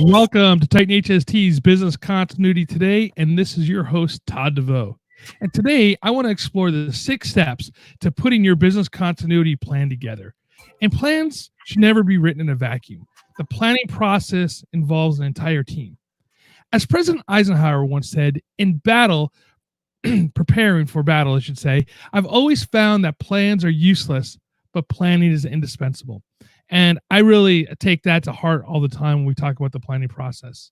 Welcome to Titan HST's Business Continuity Today, and this is your host, Todd DeVoe. And today, I want to explore the 6 steps to putting your business continuity plan together. And plans should never be written in a vacuum. The planning process involves an entire team. As President Eisenhower once said, in battle, preparing for battle, I should say, I've always found that plans are useless, but planning is indispensable. And I really take that to heart all the time when we talk about the planning process.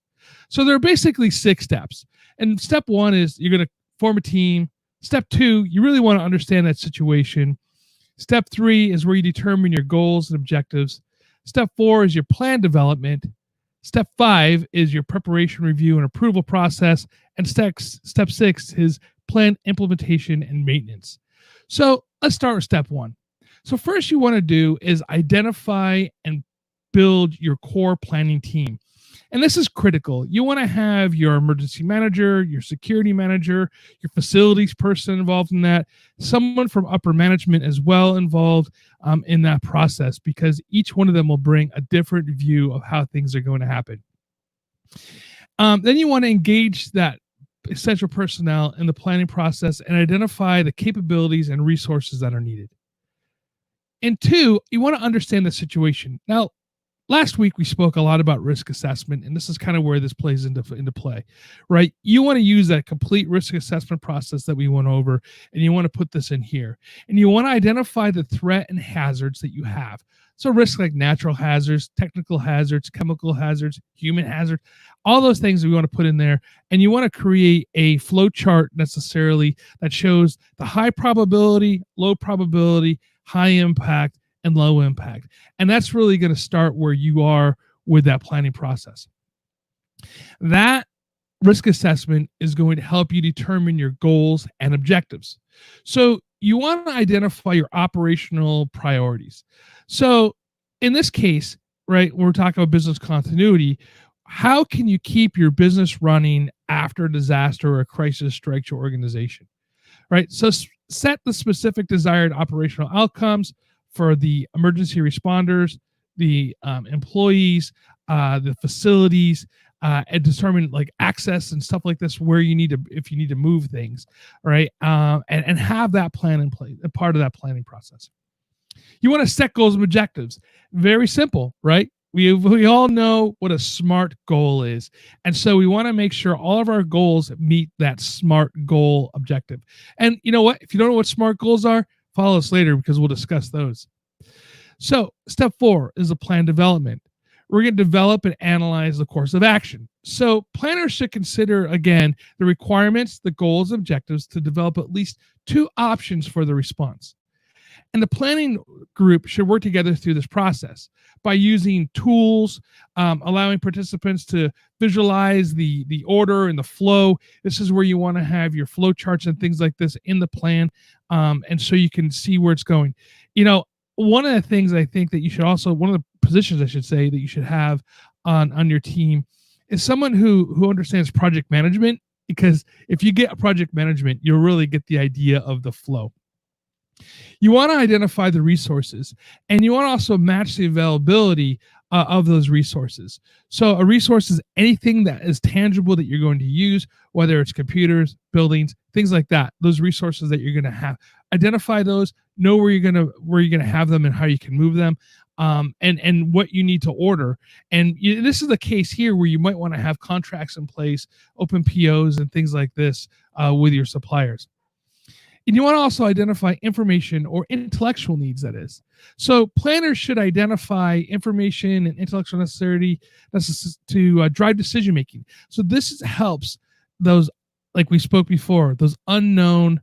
So there are basically 6 steps. And step 1 is you're going to form a team. Step 2, you really want to understand that situation. Step 3 is where you determine your goals and objectives. Step 4 is your plan development. Step 5 is your preparation, review, and approval process. And step 6 is plan implementation and maintenance. So let's start with step 1. So first you want to do is identify and build your core planning team. And this is critical. You want to have your emergency manager, your security manager, your facilities person involved in that, someone from upper management as well involved in that process, because each one of them will bring a different view of how things are going to happen. Then you want to engage that essential personnel in the planning process and identify the capabilities and resources that are needed. And 2, you want to understand the situation. Now, last week we spoke a lot about risk assessment, and this is kind of where this plays into play, right? You want to use that complete risk assessment process that we went over, and you want to put this in here. And you want to identify the threat and hazards that you have. So risks like natural hazards, technical hazards, chemical hazards, human hazards, all those things we want to put in there. And you want to create a flow chart necessarily that shows the high probability, low probability, high impact, and low impact. And that's really going to start where you are with that planning process. That risk assessment is going to help you determine your goals and objectives. So you want to identify your operational priorities. So in this case, right, when we're talking about business continuity, how can you keep your business running after a disaster or a crisis strikes your organization, right? So set the specific desired operational outcomes for the emergency responders, the employees, the facilities, and determine like access and stuff like this where you need to, if you need to move things, right? And have that plan in place, a part of that planning process. You want to set goals and objectives. Very simple, right? We all know what a SMART goal is. And so we want to make sure all of our goals meet that SMART goal objective. And you know what? If you don't know what SMART goals are, follow us later because we'll discuss those. So step 4 is a plan development. We're going to develop and analyze the course of action. So planners should consider, again, the requirements, the goals, objectives to develop at least 2 options for the response. And the planning group should work together through this process by using tools, allowing participants to visualize the order and the flow. This is where you want to have your flow charts and things like this in the plan, and so you can see where it's going. You know, one of the things I think that you should also, one of the positions I should say that you should have on your team is someone who understands project management, because if you get a project management, you'll really get the idea of the flow. You want to identify the resources, and you want to also match the availability of those resources. So a resource is anything that is tangible that you're going to use, whether it's computers, buildings, things like that. Those resources that you're going to have, identify those, know where you're going to have them and how you can move them, and what you need to order. And this is the case here where you might want to have contracts in place, open POs, and things like this with your suppliers. And you want to also identify information or intellectual needs, that is. So planners should identify information and intellectual necessity to drive decision-making. So this helps those, like we spoke before, those unknown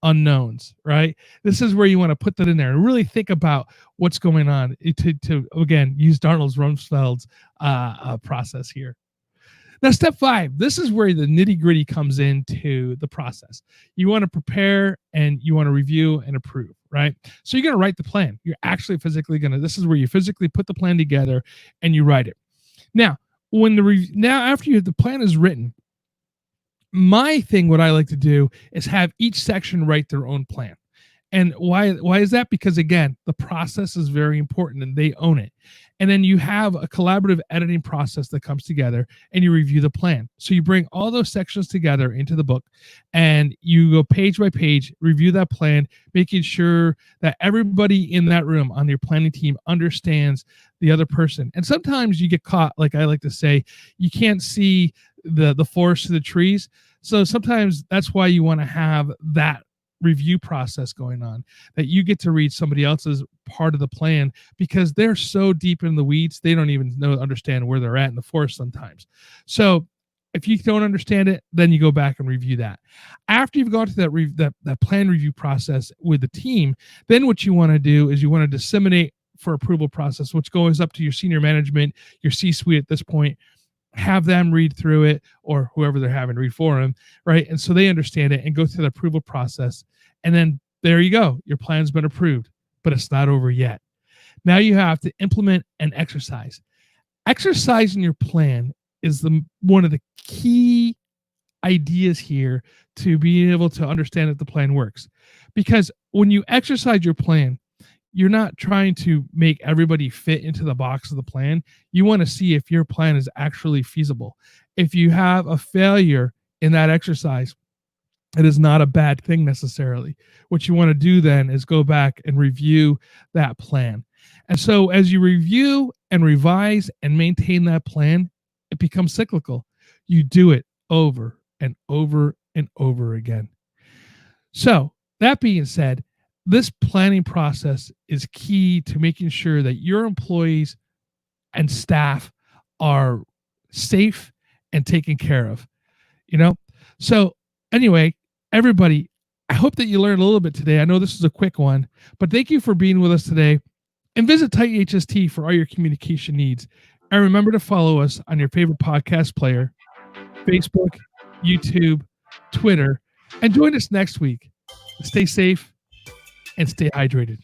unknowns, right? This is where you want to put that in there and really think about what's going on to again, use Darnold Rumsfeld's process here. Now, step 5, this is where the nitty gritty comes into the process. You want to prepare and you want to review and approve, right? So you're going to write the plan. You're actually physically going to, this is where you physically put the plan together and you write it. Now, after the plan is written, my thing, what I like to do is have each section write their own plan. And why is that? Because again, the process is very important and they own it. And then you have a collaborative editing process that comes together and you review the plan. So you bring all those sections together into the book and you go page by page, review that plan, making sure that everybody in that room on your planning team understands the other person. And sometimes you get caught, like I like to say, you can't see the forest to the trees. So sometimes that's why you want to have that review process going on, that you get to read somebody else's part of the plan because they're so deep in the weeds they don't even understand where they're at in the forest sometimes. So if you don't understand it, then you go back and review that. After you've gone through that plan review process with the team, then what you want to do is you want to disseminate for approval process, which goes up to your senior management, your C-suite at this point. Have them read through it, or whoever they're having read for them, right? And so they understand it and go through the approval process. And then there you go. Your plan's been approved, but it's not over yet. Now you have to implement and exercise. Exercising your plan is one of the key ideas here to be able to understand that the plan works. Because when you exercise your plan, you're not trying to make everybody fit into the box of the plan. You want to see if your plan is actually feasible. If you have a failure in that exercise, it is not a bad thing necessarily. What you want to do then is go back and review that plan. And so as you review and revise and maintain that plan, it becomes cyclical. You do it over and over and over again. So that being said, this planning process is key to making sure that your employees and staff are safe and taken care of, So anyway, everybody, I hope that you learned a little bit today. I know this is a quick one, but thank you for being with us today, and visit Titan HST for all your communication needs. And remember to follow us on your favorite podcast player, Facebook, YouTube, Twitter, and join us next week. Stay safe and stay hydrated.